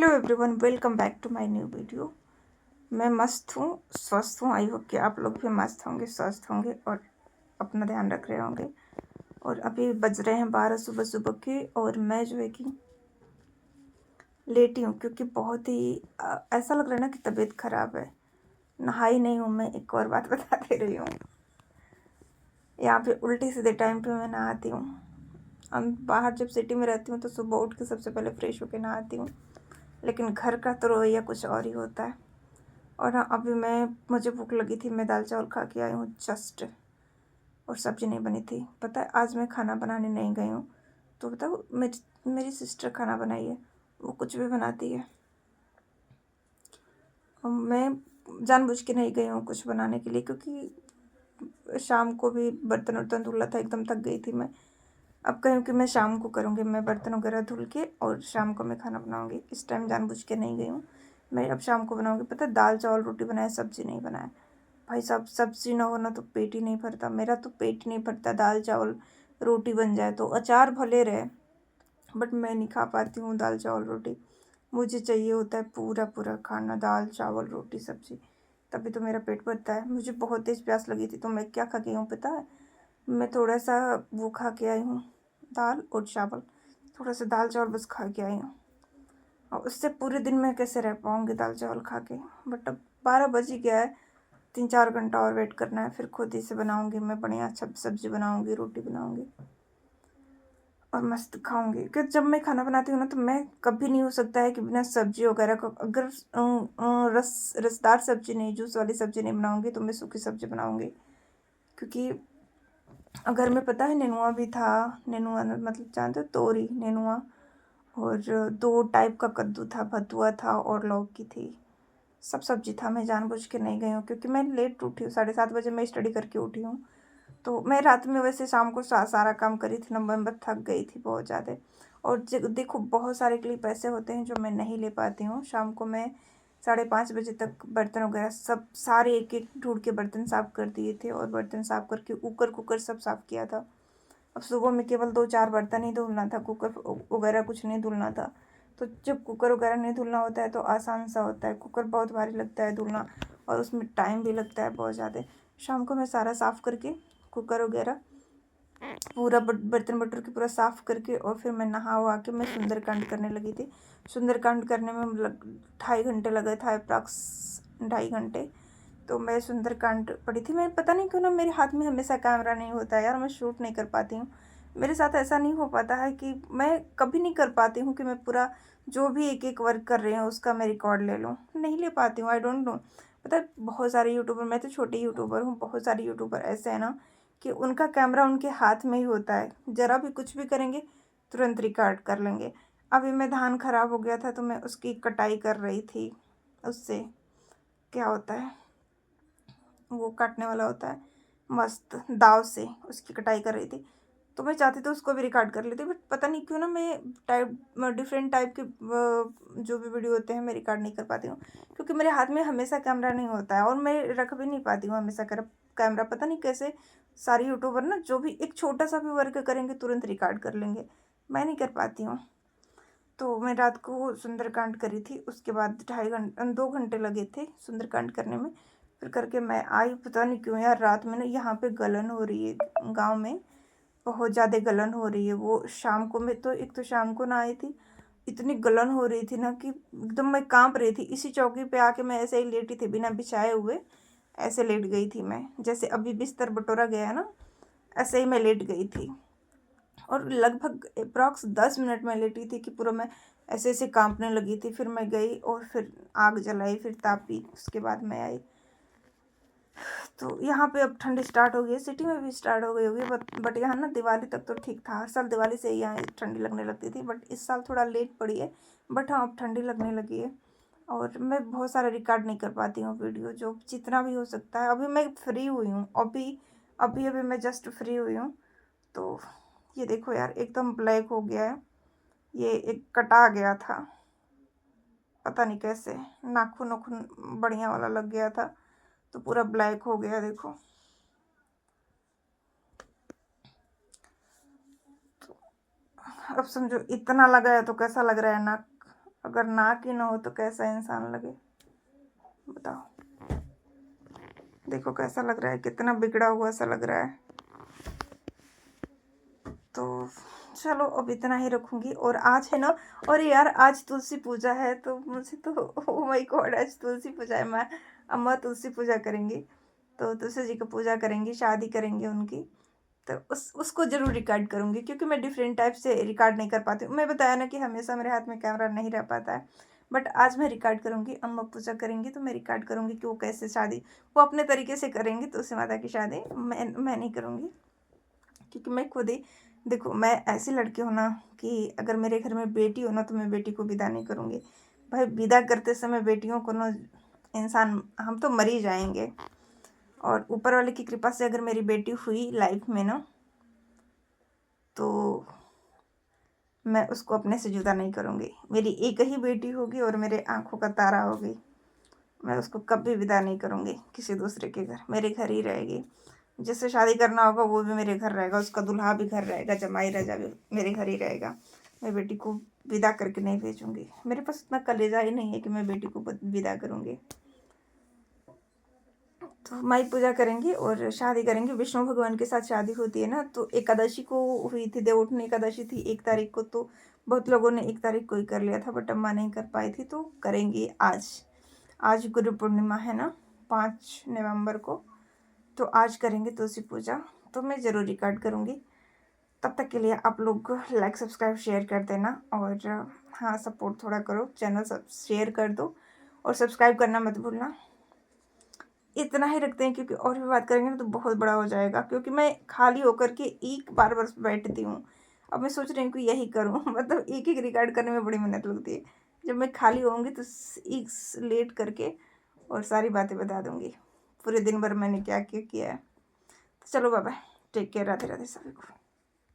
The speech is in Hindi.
Hello everyone, welcome back to my new video. मैं मस्त हूँ, स्वस्थ हूँ। आई होप कि आप लोग भी मस्त होंगे, स्वस्थ होंगे और अपना ध्यान रख रहे होंगे। और अभी बज रहे हैं 12 सुबह सुबह के, और मैं जो है कि लेटी हूँ क्योंकि बहुत ही ऐसा लग रहा है ना कि तबीयत ख़राब है। नहाई नहीं हूँ मैं, एक और बात बता दे रही हूँ। यहाँ पे उल्टी सीधे टाइम पे मैं नहाती हूँ। हम बाहर जब सिटी में रहती हूँ तो सुबह उठ के सबसे पहले फ्रेश होकर नहाती हूँ, लेकिन घर का तो रवैया कुछ और ही होता है। और हाँ, अभी मुझे भूख लगी थी, मैं दाल चावल खा के आई हूँ जस्ट। और सब्ज़ी नहीं बनी थी। पता है, आज मैं खाना बनाने नहीं गई हूँ। तो बताओ, मेरी सिस्टर खाना बनाई है, वो कुछ भी बनाती है। और मैं जानबूझ के नहीं गई हूँ कुछ बनाने के लिए, क्योंकि शाम को भी बर्तन वर्तन धुला था, एकदम थक गई थी मैं। अब कहूँ कि मैं शाम को करूँगी, मैं बर्तन वगैरह धुल के और शाम को मैं खाना बनाऊँगी। इस टाइम जानबूझ के नहीं गई हूँ, मैं अब शाम को बनाऊँगी। पता है, दाल चावल रोटी बनाए, सब्ज़ी नहीं बनाए। भाई साहब, सब्ज़ी ना हो ना तो पेट ही नहीं भरता, मेरा तो पेट ही नहीं भरता। दाल चावल रोटी बन जाए तो अचार भले रहे, बट मैं नहीं खा पाती हूँ दाल चावल रोटी। मुझे चाहिए होता है पूरा पूरा खाना, दाल चावल रोटी सब्ज़ी, तभी तो मेरा पेट भरता है। मुझे बहुत तेज़ प्यास लगी थी, तो मैं क्या खा गई हूँ पता है? मैं थोड़ा सा वो खा के आई हूँ, दाल और चावल। थोड़ा सा दाल चावल बस खा के आई हूँ, और उससे पूरे दिन में कैसे रह पाऊँगी दाल चावल खा के। बट अब 12 बज ही गया है, 3-4 घंटा और वेट करना है, फिर खुद ही से बनाऊँगी मैं। बढ़िया अच्छा सब्ज़ी बनाऊँगी, रोटी बनाऊँगी और मस्त खाऊँगी। क्योंकि जब मैं खाना बनाती हूँ ना, तो मैं कभी नहीं हो सकता है कि बिना सब्ज़ी वगैरह को, अगर रसदार सब्ज़ी नहीं, जूस वाली सब्ज़ी नहीं बनाऊँगी, तो मैं सूखी सब्ज़ी बनाऊँगी। क्योंकि घर में पता है नेनुआ भी था, नेनुआ मतलब जानते हो, तोरी नेनुआ, और 2 टाइप का कद्दू था, भतुआ था और लौकी थी। सब सब्जी था। मैं जानबूझ के नहीं गई हूँ क्योंकि मैं लेट उठी हूँ, 7:30 बजे मैं स्टडी करके उठी हूँ। तो मैं रात में वैसे शाम को सारा काम करी थी ना, मैं थक गई थी बहुत ज़्यादा। और देखो, बहुत सारे क्लिप ऐसे होते हैं जो मैं नहीं ले पाती हूँ। शाम को मैं 5:30 बजे तक बर्तन वगैरह सब सारे एक एक ढूंढ के बर्तन साफ़ कर दिए थे, और बर्तन साफ़ करके कुकर सब साफ़ किया था। अब सुबह में केवल 2-4 बर्तन ही धुलना था, कुकर वगैरह कुछ नहीं धुलना था। तो जब कुकर वगैरह नहीं धुलना होता है तो आसान सा होता है। कुकर बहुत भारी लगता है धुलना, और उसमें टाइम भी लगता है बहुत ज़्यादा। शाम को मैं सारा साफ़ करके कुकर वगैरह पूरा बर्तन बटोर के पूरा साफ़ करके, और फिर मैं नहा वहा के मैं सुंदरकांड करने लगी थी। सुंदरकांड करने में 2.5 घंटे लगे था, अप्रॉक्स 2.5 घंटे। तो मैं सुंदरकांड पढ़ी थी। मैं पता नहीं क्यों ना, मेरे हाथ में हमेशा कैमरा नहीं होता है यार, मैं शूट नहीं कर पाती हूँ। मेरे साथ ऐसा नहीं हो पाता है कि मैं कभी नहीं कर पाती हूँ कि मैं पूरा जो भी एक एक वर्क कर रही हूँ उसका मैं रिकॉर्ड ले लूँ, नहीं ले पाती हूँ। I don't know. पता है, बहुत सारे यूट्यूबर, मैं तो छोटी यूट्यूबर हूँ, बहुत सारे यूट्यूबर ऐसे हैं ना कि उनका कैमरा उनके हाथ में ही होता है, ज़रा भी कुछ भी करेंगे तुरंत रिकॉर्ड कर लेंगे। अभी मैं धान ख़राब हो गया था तो मैं उसकी कटाई कर रही थी। उससे क्या होता है, वो काटने वाला होता है, मस्त दाव से उसकी कटाई कर रही थी। तो मैं चाहती तो उसको भी रिकॉर्ड कर लेती, बट पता नहीं क्यों ना, मैं डिफरेंट टाइप के जो भी वीडियो होते हैं मैं रिकॉर्ड नहीं कर पाती हूँ, क्योंकि मेरे हाथ में हमेशा कैमरा नहीं होता है, और मैं रख भी नहीं पाती हूँ हमेशा कैमरा। पता नहीं कैसे सारे यूट्यूबर ना, जो भी एक छोटा सा भी वर्क करेंगे तुरंत रिकॉर्ड कर लेंगे, मैं नहीं कर पाती हूँ। तो मैं रात को सुंदरकांड करी थी, उसके बाद 2 घंटे लगे थे सुंदरकांड करने में। फिर करके मैं आई। पता नहीं क्यों यार, रात में ना यहाँ पे गलन हो रही है, गांव में बहुत ज़्यादा गलन हो रही है। वो शाम को, मैं तो एक तो शाम को ना आई थी, इतनी गलन हो रही थी ना कि एकदम मैं कांप रही थी। इसी चौकी पे आके मैं ऐसे ही लेटी थी, बिना बिछाए हुए ऐसे लेट गई थी मैं, जैसे अभी बिस्तर बटोरा गया है ना, ऐसे ही मैं लेट गई थी। और लगभग अप्रॉक्स 10 मिनट में लेटी थी कि पूरा मैं ऐसे ऐसे कांपने लगी थी। फिर मैं गई और फिर आग जलाई, फिर तापी, उसके बाद मैं आई। तो यहाँ पे अब ठंड स्टार्ट हो गई है, सिटी में भी स्टार्ट हो गई होगी, बट यहाँ ना दिवाली तक तो ठीक था। हर साल दिवाली से ही यहाँ ठंडी लगने लगती थी, बट इस साल थोड़ा लेट पड़ी है। बट हाँ, अब ठंडी लगने लगी है। और मैं बहुत सारा रिकॉर्ड नहीं कर पाती हूँ वीडियो, जो जितना भी हो सकता है। अभी मैं फ्री हुई हूँ, अभी अभी अभी मैं जस्ट फ्री हुई हूँ। तो ये देखो यार, एकदम ब्लैक हो गया है, ये एक कटा गया था, पता नहीं कैसे, नाखून नाखून बढ़िया वाला लग गया था, तो पूरा ब्लैक हो गया देखो। अब समझो, इतना लगा है तो कैसा लग रहा है नाक, अगर नाक ही ना हो तो कैसा इंसान लगे, बताओ। देखो कैसा लग रहा है, कितना बिगड़ा हुआ सा लग रहा है। तो चलो अब इतना ही रखूँगी। और आज है ना, और यार आज तुलसी पूजा है, तो मुझे तो ओ माय गॉड, आज तुलसी पूजा है। मैं अम्मा तुलसी पूजा करेंगी, तो तुलसी जी की पूजा करेंगी, शादी करेंगे उनकी। तो उसको ज़रूर रिकॉर्ड करूँगी, क्योंकि मैं डिफरेंट टाइप से रिकॉर्ड नहीं कर पाती हूँ। मैं बताया ना कि हमेशा मेरे हाथ में कैमरा नहीं रह पाता है, बट आज मैं रिकॉर्ड करूँगी। अम्मा पूजा करेंगी तो मैं रिकॉर्ड करूँगी कि वो कैसे शादी, वो अपने तरीके से करेंगी तुलसी माता की शादी। मैं नहीं करूँगी, क्योंकि मैं खुद ही, देखो मैं ऐसी लड़की हूँ ना कि अगर मेरे घर में बेटी हो ना तो मैं बेटी को विदा नहीं करूँगी। भाई विदा करते समय बेटियों को ना, इंसान हम तो मर ही जाएंगे। और ऊपर वाले की कृपा से अगर मेरी बेटी हुई लाइफ में ना, तो मैं उसको अपने से जुदा नहीं करूँगी। मेरी एक ही बेटी होगी और मेरे आँखों का तारा होगी। मैं उसको कभी विदा नहीं करूँगी किसी दूसरे के घर, मेरे घर ही रहेगी। जिससे शादी करना होगा वो भी मेरे घर रहेगा, उसका दूल्हा भी घर रहेगा, जमाई राजा भी मेरे घर ही रहेगा। मैं बेटी को विदा करके नहीं भेजूँगी। मेरे पास इतना कलेजा ही नहीं है कि मैं बेटी को विदा करूँगी। तो माई पूजा करेंगी और शादी करेंगे। विष्णु भगवान के साथ शादी होती है ना, तो एकादशी को हुई थी, देवउठनी एकादशी थी 1 तारीख को। तो बहुत लोगों ने 1 तारीख को ही कर लिया था, बट अम्मा नहीं कर पाई थी, तो करेंगी आज। आज गुरु पूर्णिमा है ना, 5 नवंबर को, तो आज करेंगे तुलसी पूजा। तो मैं ज़रूर रिकॉर्ड करूँगी। तब तक के लिए आप लोग लाइक सब्सक्राइब शेयर कर देना, और हाँ सपोर्ट थोड़ा करो, चैनल सब शेयर कर दो और सब्सक्राइब करना मत भूलना। इतना ही रखते हैं, क्योंकि और भी बात करेंगे ना तो बहुत बड़ा हो जाएगा। क्योंकि मैं खाली होकर के एक बार बस बैठती हूँ। अब मैं सोच रही हूँ कि यही करूँ मतलब एक एक रिकॉर्ड करने में बड़ी मेहनत लगती है। जब मैं खाली होंगी तो एक लेट करके और सारी बातें बता दूँगी, पूरे दिन भर मैंने क्या क्या किया है। तो चलो bye bye, take care, Radhe Radhe सभी को।